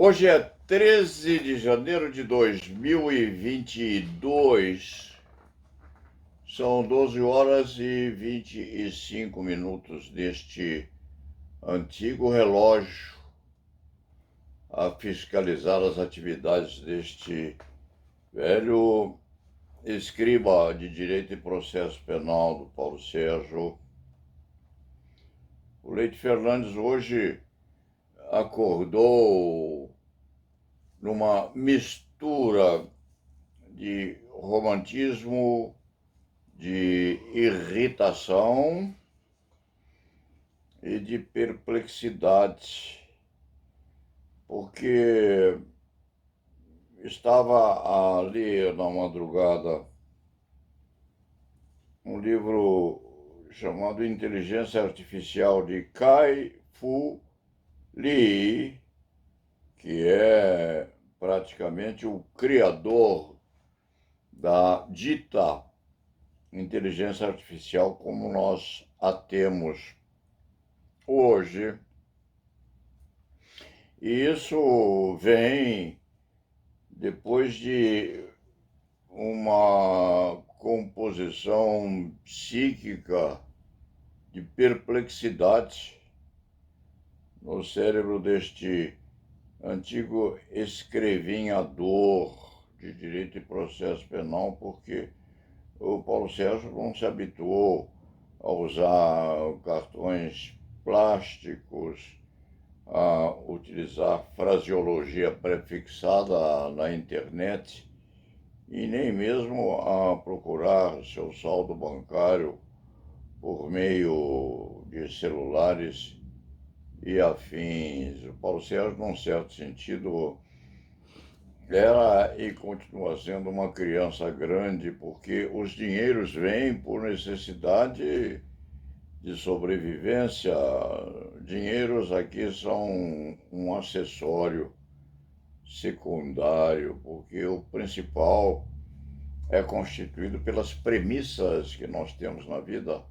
Hoje é 13 de janeiro de 2022. São 12 horas e 25 minutos deste antigo relógio a fiscalizar as atividades deste velho escriba de Direito e Processo Penal do Paulo Sérgio. O Leite Fernandes hoje acordou numa mistura de romantismo, de irritação e de perplexidade, porque estava a ler na madrugada um livro chamado Inteligência Artificial de Kai-Fu Lee, que é praticamente o criador da dita inteligência artificial como nós a temos hoje. E isso vem depois de uma composição psíquica de perplexidade no cérebro deste antigo escrevinhador de Direito e Processo Penal, porque o Paulo Sérgio não se habituou a usar cartões plásticos, a utilizar fraseologia prefixada na internet e nem mesmo a procurar seu saldo bancário por meio de celulares e afins. O Paulo Sérgio, num certo sentido, era e continua sendo uma criança grande, porque os dinheiros vêm por necessidade de sobrevivência. Dinheiros aqui são um acessório secundário, porque o principal é constituído pelas premissas que nós temos na vida,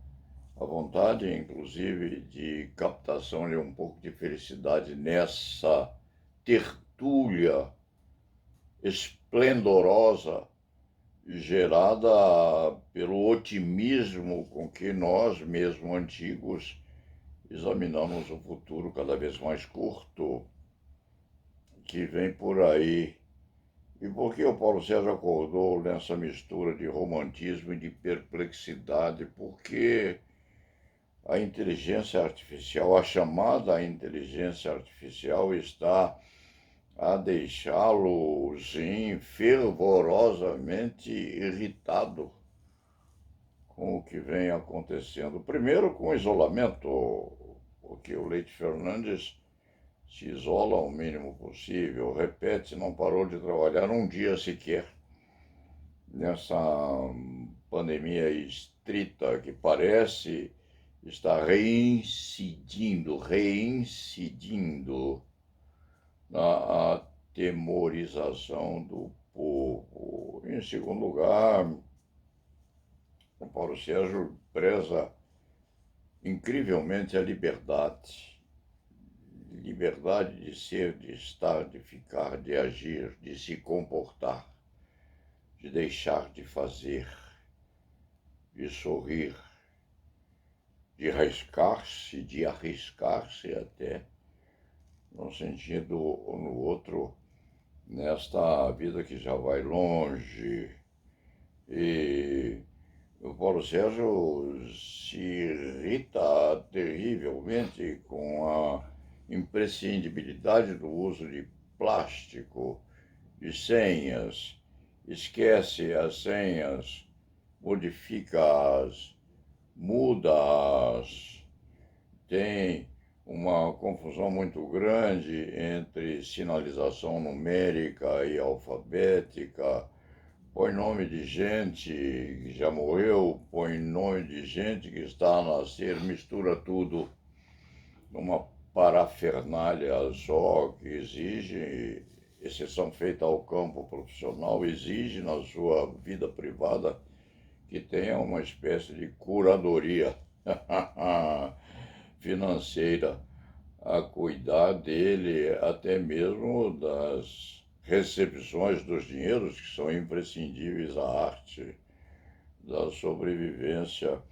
a vontade, inclusive, de captação de um pouco de felicidade nessa tertúlia esplendorosa gerada pelo otimismo com que nós, mesmo antigos, examinamos o futuro cada vez mais curto que vem por aí. E por que o Paulo Sérgio acordou nessa mistura de romantismo e de perplexidade? Porque a inteligência artificial, a chamada inteligência artificial, está a deixá-lo, sim, fervorosamente irritado com o que vem acontecendo. Primeiro, com o isolamento, porque o Leite Fernandes se isola o mínimo possível, repete, não parou de trabalhar um dia sequer nessa pandemia estrita que parece estar reincidindo na atemorização do povo. Em segundo lugar, o Paulo Sérgio preza incrivelmente a liberdade. Liberdade de ser, de estar, de ficar, de agir, de se comportar, de deixar de fazer, de sorrir, de arriscar-se até, num sentido ou no outro, nesta vida que já vai longe. E o Paulo Sérgio se irrita terrivelmente com a imprescindibilidade do uso de plástico, de senhas, esquece as senhas, modifica-as, muda-as, tem uma confusão muito grande entre sinalização numérica e alfabética, põe nome de gente que já morreu, põe nome de gente que está a nascer, mistura tudo numa parafernália só que exige, exceção feita ao campo profissional, exige na sua vida privada que tenha uma espécie de curadoria financeira a cuidar dele, até mesmo das recepções dos dinheiros que são imprescindíveis à arte, da sobrevivência.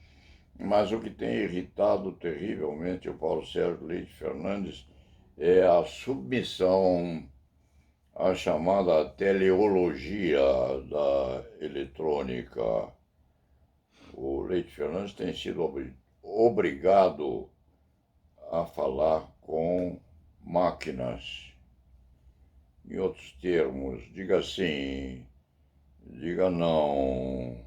Mas o que tem irritado terrivelmente o Paulo Sérgio Leite Fernandes é a submissão à chamada teleologia da eletrônica. O Leite Fernandes tem sido obrigado a falar com máquinas. Em outros termos, diga sim, diga não,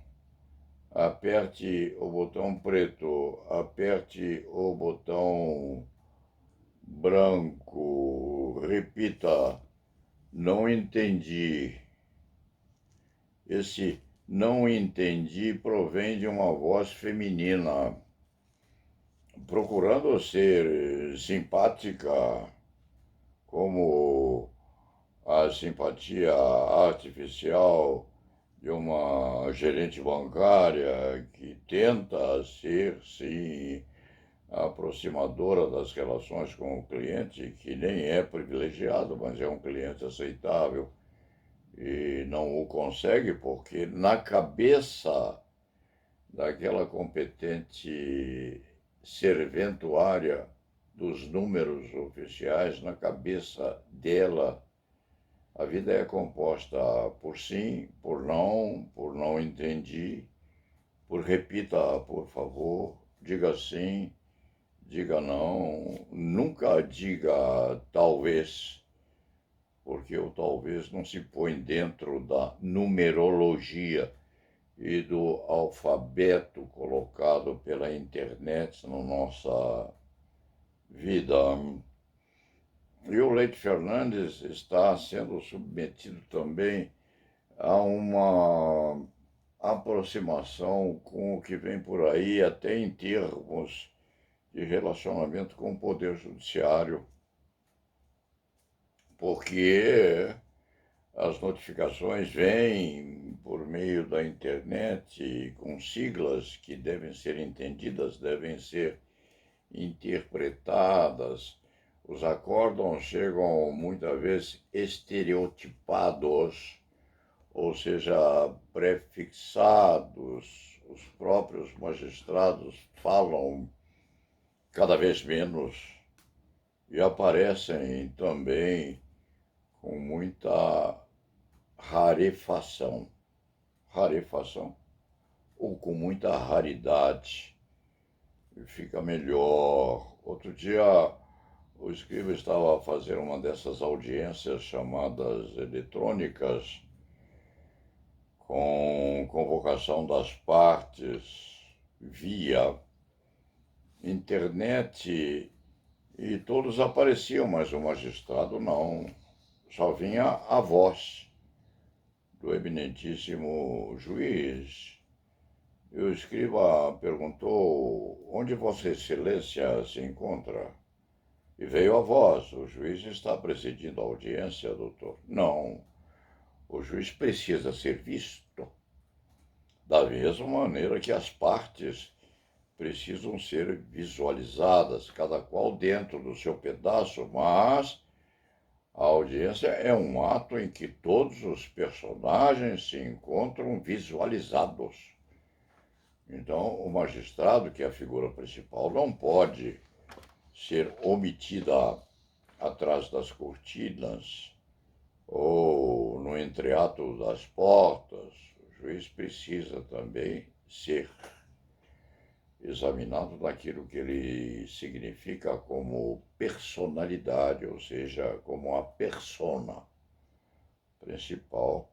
aperte o botão preto, aperte o botão branco, repita, não entendi. Esse não entendi provém de uma voz feminina, procurando ser simpática, como a simpatia artificial de uma gerente bancária que tenta ser, sim, aproximadora das relações com o cliente, que nem é privilegiado, mas é um cliente aceitável e não o consegue porque na cabeça daquela competente serventuária dos números oficiais, na cabeça dela, a vida é composta por sim, por não entendi, por repita, por favor, diga sim, diga não, nunca diga talvez, porque o talvez não se põe dentro da numerologia e do alfabeto colocado pela internet na nossa vida. E o Leite Fernandes está sendo submetido também a uma aproximação com o que vem por aí, até em termos de relacionamento com o Poder Judiciário, porque as notificações vêm por meio da internet com siglas que devem ser entendidas, devem ser interpretadas. Os acórdãos chegam muitas vezes estereotipados, ou seja, prefixados. Os próprios magistrados falam cada vez menos e aparecem também com muita rarefação, ou com muita raridade, e fica melhor. Outro dia, o escriba estava a fazer uma dessas audiências chamadas eletrônicas, com convocação das partes via internet, e todos apareciam, mas o magistrado não, só vinha a voz do eminentíssimo juiz. E o escriba perguntou: onde Vossa Excelência se encontra? E veio a voz: o juiz está presidindo a audiência, doutor. Não, o juiz precisa ser visto, da mesma maneira que as partes precisam ser visualizadas, cada qual dentro do seu pedaço, mas a audiência é um ato em que todos os personagens se encontram visualizados. Então, o magistrado, que é a figura principal, não pode ser omitida atrás das cortinas ou no entreato das portas. O juiz precisa também ser examinado naquilo que ele significa como personalidade, ou seja, como a persona principal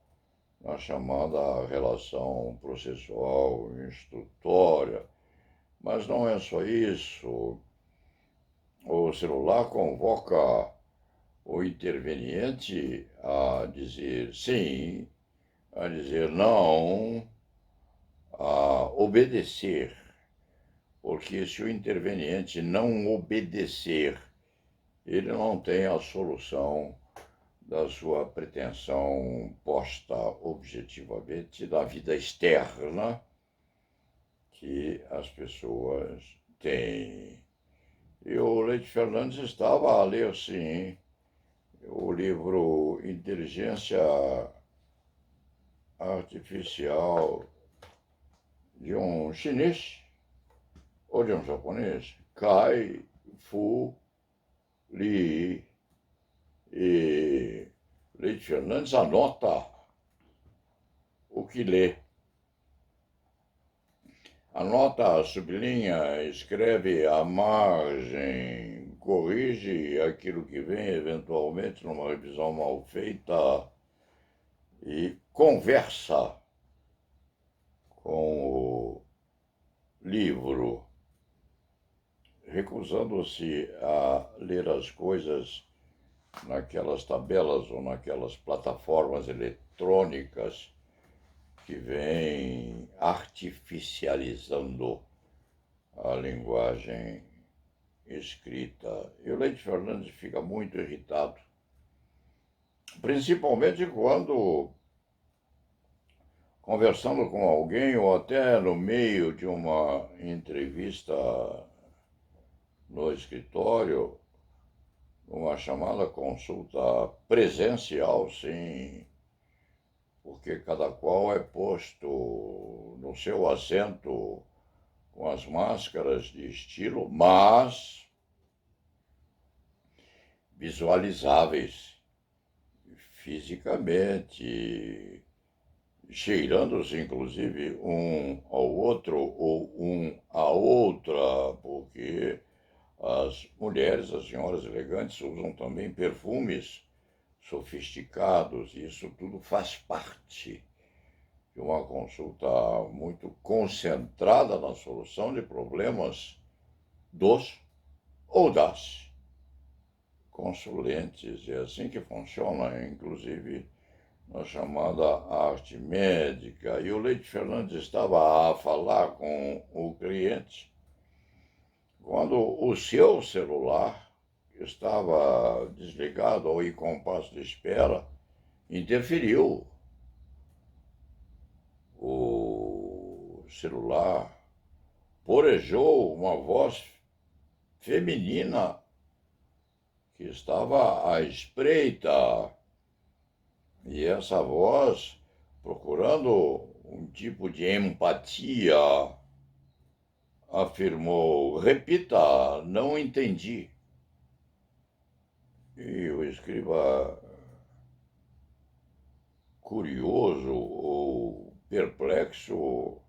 na chamada relação processual instrutória. Mas não é só isso. O celular convoca o interveniente a dizer sim, a dizer não, a obedecer, porque se o interveniente não obedecer, ele não tem a solução da sua pretensão posta objetivamente da vida externa que as pessoas têm. E o Leite Fernandes estava a ler, sim, o livro Inteligência Artificial de um chinês ou de um japonês, Kai Fu Lee. E Leite Fernandes anota o que lê. Anota, sublinha, escreve à margem, corrige aquilo que vem eventualmente numa revisão mal feita e conversa com o livro, recusando-se a ler as coisas naquelas tabelas ou naquelas plataformas eletrônicas que vêm artificializando a linguagem escrita. E o Leite Fernandes fica muito irritado, principalmente quando, conversando com alguém ou até no meio de uma entrevista no escritório, uma chamada consulta presencial, sim, porque cada qual é posto no seu assento com as máscaras de estilo, mas visualizáveis fisicamente, cheirando-se inclusive um ao outro ou um à outra, porque as mulheres, as senhoras elegantes, usam também perfumes sofisticados, e isso tudo faz parte de uma consulta muito concentrada na solução de problemas dos ou das consulentes. É assim que funciona, inclusive, na chamada arte médica. E o Leite Fernandes estava a falar com o cliente quando o seu celular estava desligado ou em compasso de espera, interferiu. O celular porejou uma voz feminina que estava à espreita. E essa voz, procurando um tipo de empatia, afirmou: repita, não entendi. E o escriba, curioso ou perplexo,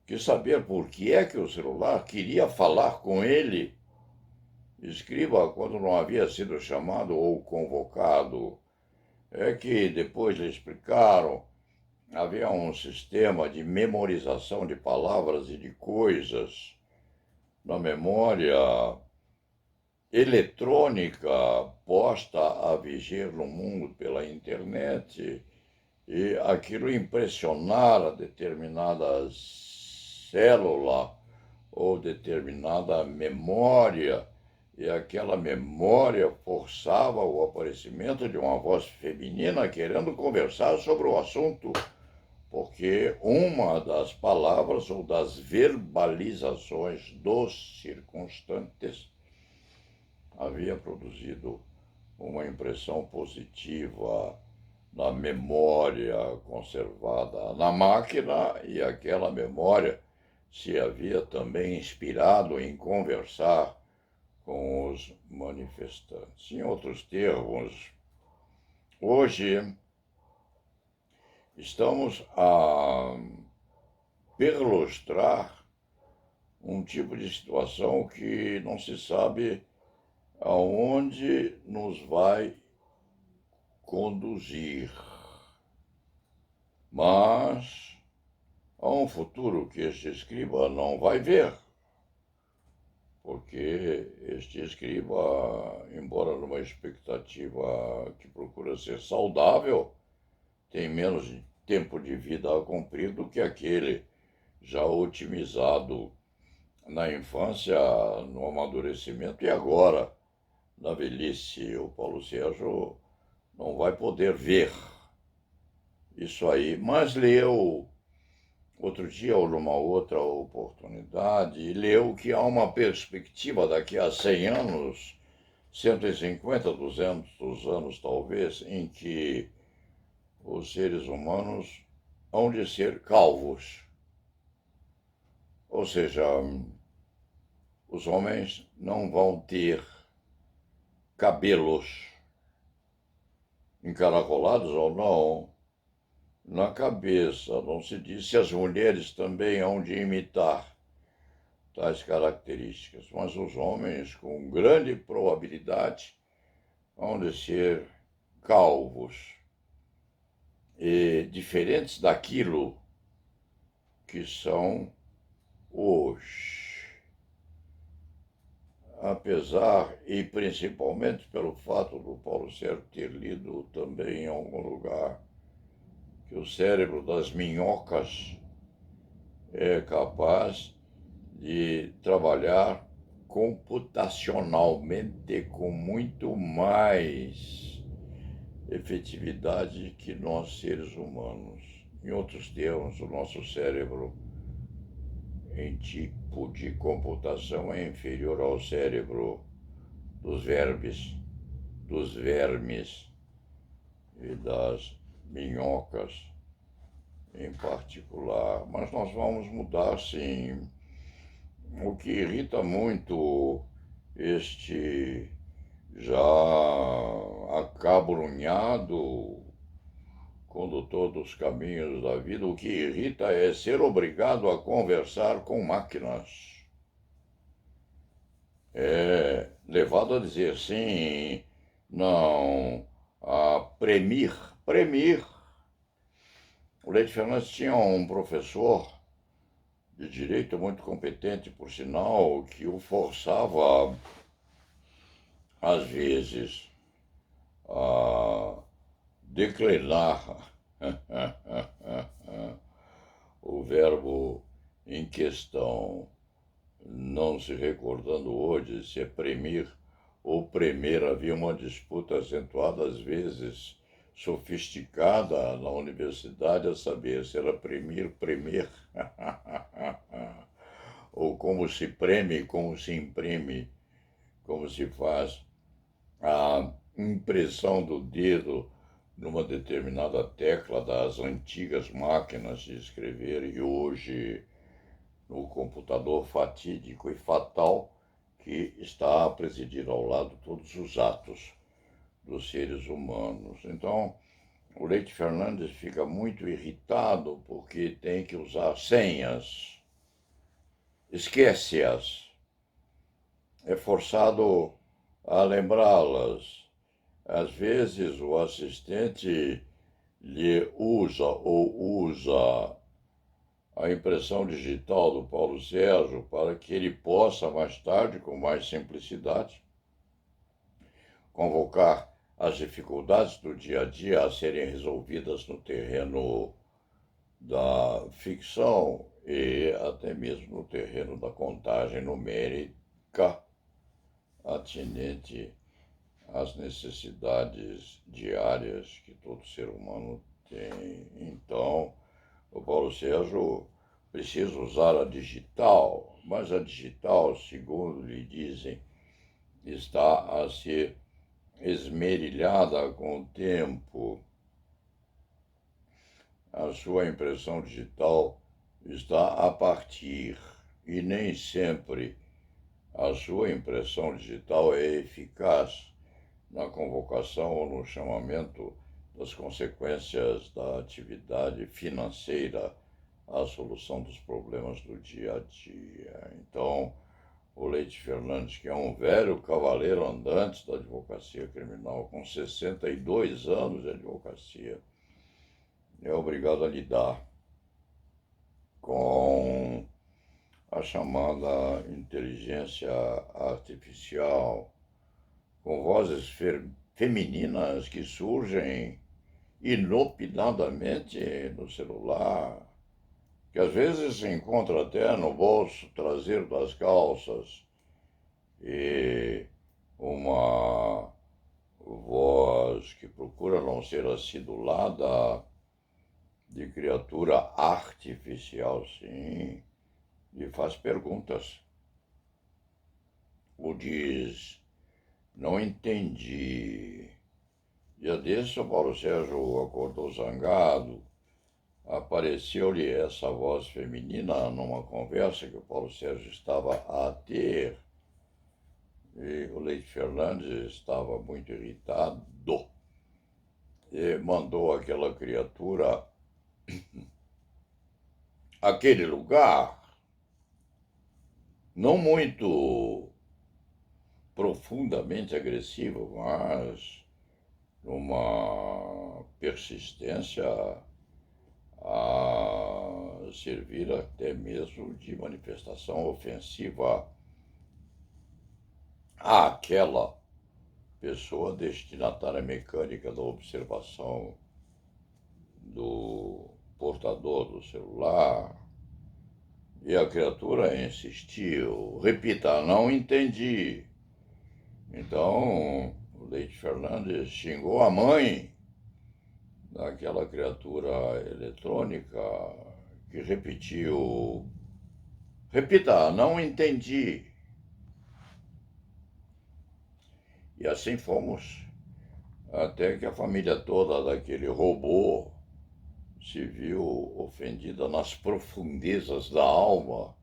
quis saber por que é que o celular queria falar com ele. Escriba, quando não havia sido chamado ou convocado, é que depois lhe explicaram, havia um sistema de memorização de palavras e de coisas na memória eletrônica posta a viger no mundo pela internet, e aquilo impressionara determinada célula ou determinada memória, e aquela memória forçava o aparecimento de uma voz feminina querendo conversar sobre o assunto, porque uma das palavras ou das verbalizações dos circunstantes havia produzido uma impressão positiva na memória conservada na máquina, e aquela memória se havia também inspirado em conversar com os manifestantes. Em outros termos, hoje estamos a perlustrar um tipo de situação que não se sabe aonde nos vai conduzir, mas há um futuro que este escriba não vai ver, porque este escriba, embora numa expectativa que procura ser saudável, tem menos tempo de vida a cumprir do que aquele já otimizado na infância, no amadurecimento e agora na velhice. O Paulo Sérgio não vai poder ver isso aí, mas leu outro dia ou numa outra oportunidade, leu que há uma perspectiva daqui a 100 anos, 150, 200 anos talvez, em que os seres humanos hão de ser calvos. Ou seja, os homens não vão ter cabelos encaracolados ou não na cabeça. Não se diz se as mulheres também hão de imitar tais características, mas os homens, com grande probabilidade, hão de ser calvos e diferentes daquilo que são hoje. Apesar e principalmente pelo fato do Paulo Sérgio ter lido também em algum lugar que o cérebro das minhocas é capaz de trabalhar computacionalmente com muito mais efetividade que nós seres humanos. Em outros termos, o nosso cérebro em tipo de computação é inferior ao cérebro dos vermes e das minhocas em particular. Mas nós vamos mudar, sim. O que irrita muito este já acabrunhado condutor dos caminhos da vida, o que irrita é ser obrigado a conversar com máquinas. É levado a dizer sim, não, a premir. O Leite Fernandes tinha um professor de direito muito competente, por sinal, que o forçava, às vezes, a declinar o verbo em questão, não se recordando hoje se é premir ou premer. Havia uma disputa acentuada, às vezes sofisticada, na universidade, a saber se era premer, ou como se preme, como se imprime, como se faz a impressão do dedo numa determinada tecla das antigas máquinas de escrever e hoje no computador fatídico e fatal que está a presidir ao lado todos os atos dos seres humanos. Então, o Leite Fernandes fica muito irritado porque tem que usar senhas, esquece-as, é forçado a lembrá-las. Às vezes o assistente lhe usa a impressão digital do Paulo Sérgio para que ele possa, mais tarde, com mais simplicidade, convocar as dificuldades do dia a dia a serem resolvidas no terreno da ficção e até mesmo no terreno da contagem numérica atinente às necessidades diárias que todo ser humano tem. Então, o Paulo Sérgio precisa usar a digital, mas a digital, segundo lhe dizem, está a ser esmerilhada com o tempo. A sua impressão digital está a partir, e nem sempre a sua impressão digital é eficaz na convocação ou no chamamento das consequências da atividade financeira à solução dos problemas do dia a dia. Então, o Leite Fernandes, que é um velho cavaleiro andante da advocacia criminal, com 62 anos de advocacia, é obrigado a lidar com a chamada inteligência artificial, com vozes femininas que surgem inopinadamente no celular, que às vezes se encontra até no bolso traseiro das calças, e uma voz que procura não ser acidulada de criatura artificial, sim, e faz perguntas. O diz, não entendi. Dia desse, o Paulo Sérgio acordou zangado, apareceu-lhe essa voz feminina numa conversa que o Paulo Sérgio estava a ter, e o Leite Fernandes estava muito irritado e mandou aquela criatura àquele lugar, não muito profundamente agressivo, mas numa persistência a servir até mesmo de manifestação ofensiva àquela pessoa destinatária mecânica da observação do portador do celular. E a criatura insistiu, repita, não entendi. Então, o Leite Fernandes xingou a mãe daquela criatura eletrônica que repetiu, repita, não entendi. E assim fomos, até que a família toda daquele robô se viu ofendida nas profundezas da alma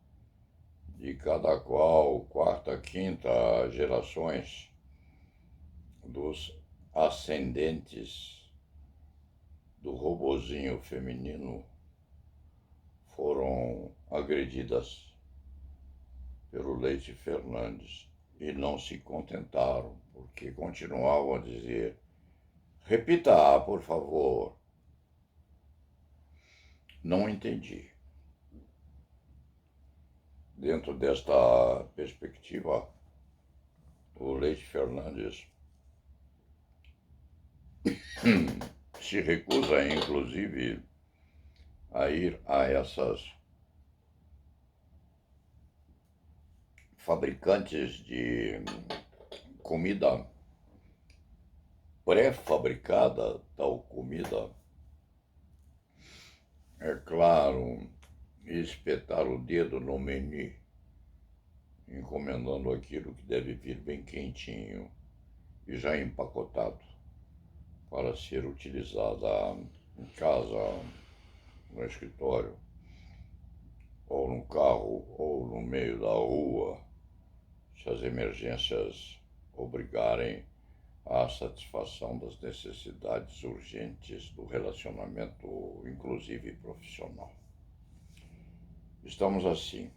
de cada qual, quarta, quinta gerações dos ascendentes do robozinho feminino foram agredidas pelo Leite Fernandes e não se contentaram, porque continuavam a dizer, repita, por favor. Não entendi. Dentro desta perspectiva, o Leite Fernandes se recusa, inclusive, a ir a essas fabricantes de comida pré-fabricada, tal comida, é claro, espetar o dedo no menu, encomendando aquilo que deve vir bem quentinho e já empacotado para ser utilizada em casa, no escritório, ou no carro, ou no meio da rua, se as emergências obrigarem à satisfação das necessidades urgentes do relacionamento, inclusive profissional. Estamos assim.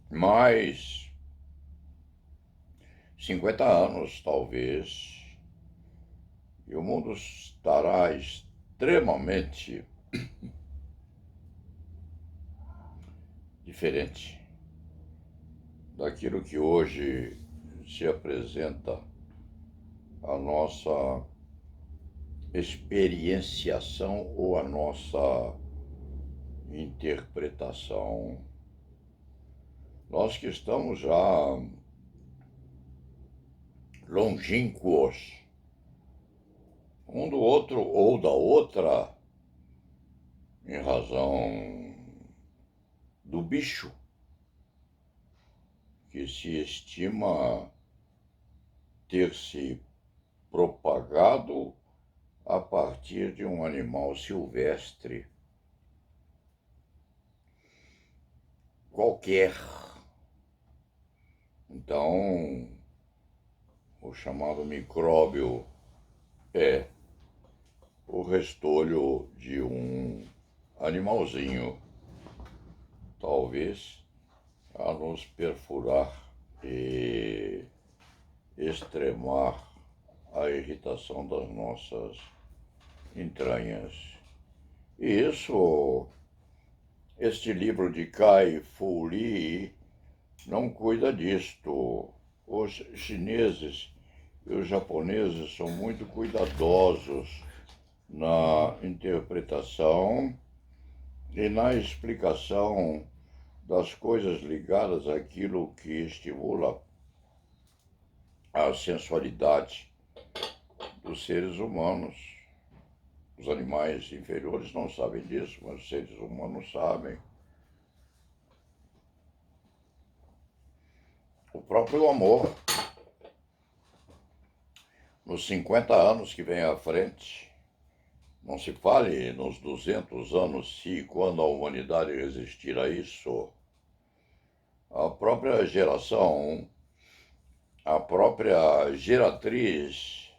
Mais 50 anos, talvez, e o mundo estará extremamente diferente daquilo que hoje se apresenta a nossa experienciação ou a nossa interpretação. Nós que estamos já longínquos um do outro ou da outra, em razão do bicho que se estima ter se propagado a partir de um animal silvestre qualquer. Então, o chamado micróbio é o restolho de um animalzinho, talvez a nos perfurar e extremar a irritação das nossas entranhas. E isso, este livro de Kai-Fu Lee não cuida disto. Os chineses e os japoneses são muito cuidadosos na interpretação e na explicação das coisas ligadas àquilo que estimula a sensualidade dos seres humanos. Os animais inferiores não sabem disso, mas os seres humanos sabem. O próprio amor. Nos 50 anos que vem à frente, não se fale nos 200 anos, se e quando a humanidade resistir a isso, a própria geração, a própria geratriz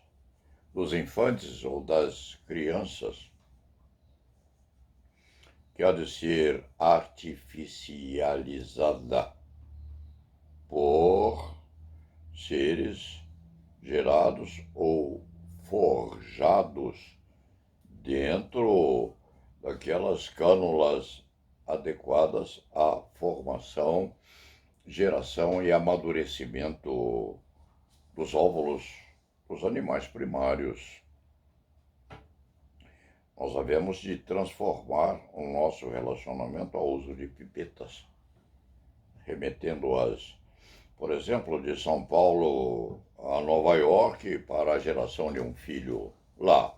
dos infantes ou das crianças, que há de ser artificializada por seres gerados ou forjados dentro daquelas cânulas adequadas à formação, geração e amadurecimento dos óvulos dos animais primários. Nós havemos de transformar o nosso relacionamento ao uso de pipetas, remetendo-as, por exemplo, de São Paulo a Nova York para a geração de um filho lá.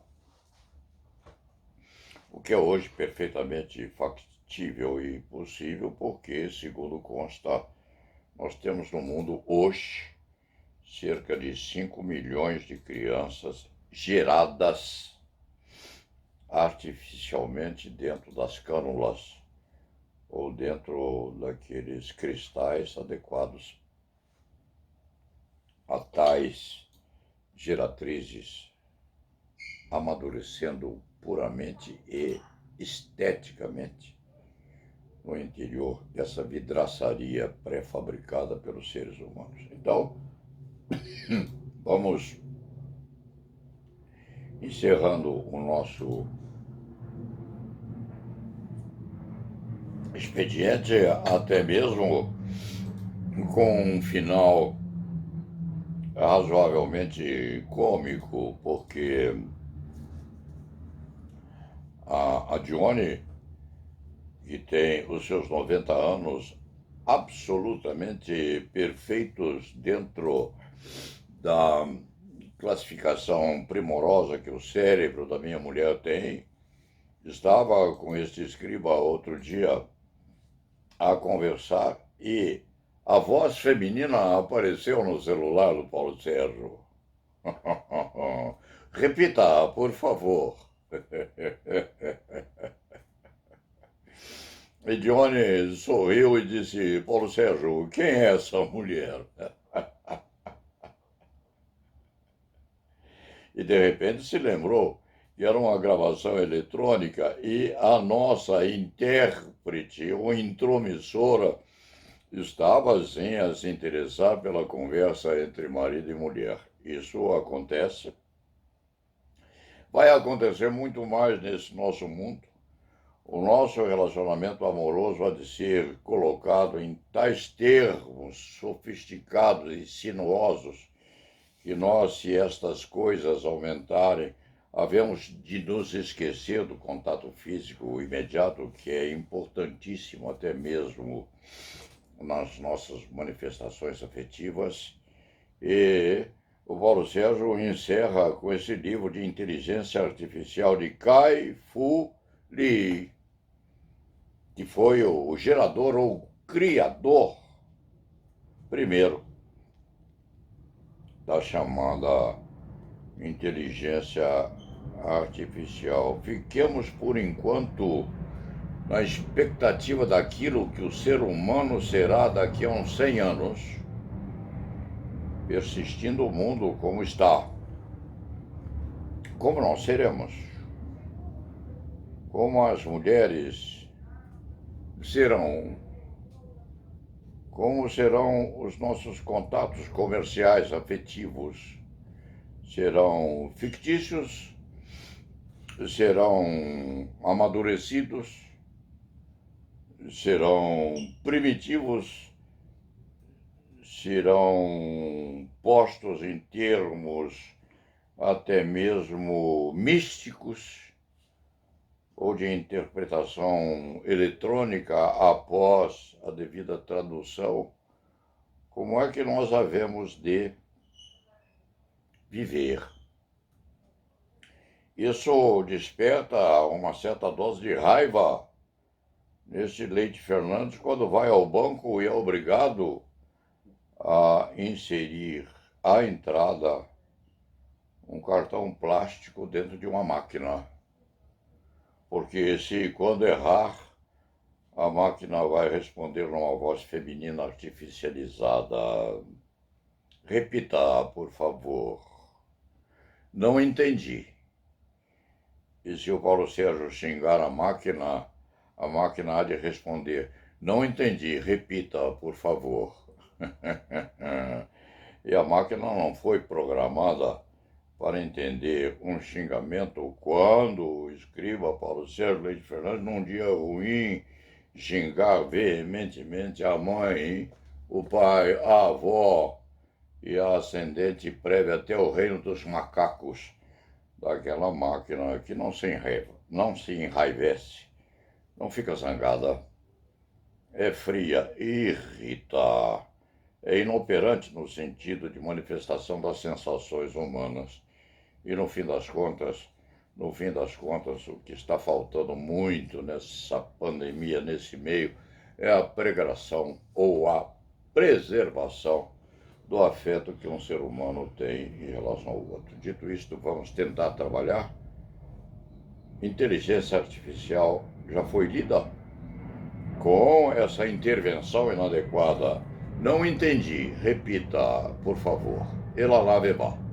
O que é hoje perfeitamente factível e possível, porque, segundo consta, nós temos no mundo hoje cerca de 5 milhões de crianças geradas artificialmente dentro das cânulas ou dentro daqueles cristais adequados a tais geratrizes, amadurecendo puramente e esteticamente no interior dessa vidraçaria pré-fabricada pelos seres humanos. Então, vamos encerrando o nosso expediente, até mesmo com um final razoavelmente cômico, porque a Dione, que tem os seus 90 anos absolutamente perfeitos dentro da classificação primorosa que o cérebro da minha mulher tem, estava com este escriba outro dia a conversar e a voz feminina apareceu no celular do Paulo Sérgio. Repita, por favor. Edione sorriu e disse: Paulo Sérgio, quem é essa mulher? E de repente se lembrou que era uma gravação eletrônica e a nossa intérprete ou intromissora estava sim a se interessar pela conversa entre marido e mulher. Isso acontece. Vai acontecer muito mais nesse nosso mundo. O nosso relacionamento amoroso há de ser colocado em tais termos sofisticados e sinuosos que nós, se estas coisas aumentarem, havemos de nos esquecer do contato físico imediato, que é importantíssimo até mesmo nas nossas manifestações afetivas. E o Paulo Sérgio encerra com esse livro de inteligência artificial de Kai-Fu Lee, que foi o gerador ou criador primeiro da chamada inteligência artificial. Fiquemos, por enquanto, na expectativa daquilo que o ser humano será daqui a uns 100 anos, persistindo o mundo como está. Como nós seremos? Como as mulheres serão? Como serão os nossos contatos comerciais afetivos? Serão fictícios? Serão amadurecidos? Serão primitivos? Serão postos em termos até mesmo místicos ou de interpretação eletrônica após a devida tradução? Como é que nós havemos de viver? Isso desperta uma certa dose de raiva nesse Leite Fernandes quando vai ao banco e é obrigado a inserir à entrada um cartão plástico dentro de uma máquina. Porque se quando errar, a máquina vai responder numa voz feminina artificializada. Repita, por favor. Não entendi. E se o Paulo Sérgio xingar a máquina há de responder: não entendi, repita, por favor. E a máquina não foi programada para entender um xingamento quando o escriba Paulo Sérgio Leite Fernandes, num dia ruim, xingar veementemente a mãe, o pai, a avó e a ascendente prévia até o reino dos macacos daquela máquina que não se enraivece, não fica zangada, é fria, irrita, é inoperante no sentido de manifestação das sensações humanas. E no fim das contas, o que está faltando muito nessa pandemia, nesse meio, é a pregação ou a preservação do afeto que um ser humano tem em relação ao outro. Dito isto, vamos tentar trabalhar. Inteligência artificial já foi lida com essa intervenção inadequada. Não entendi. Repita, por favor. Ela lá beba.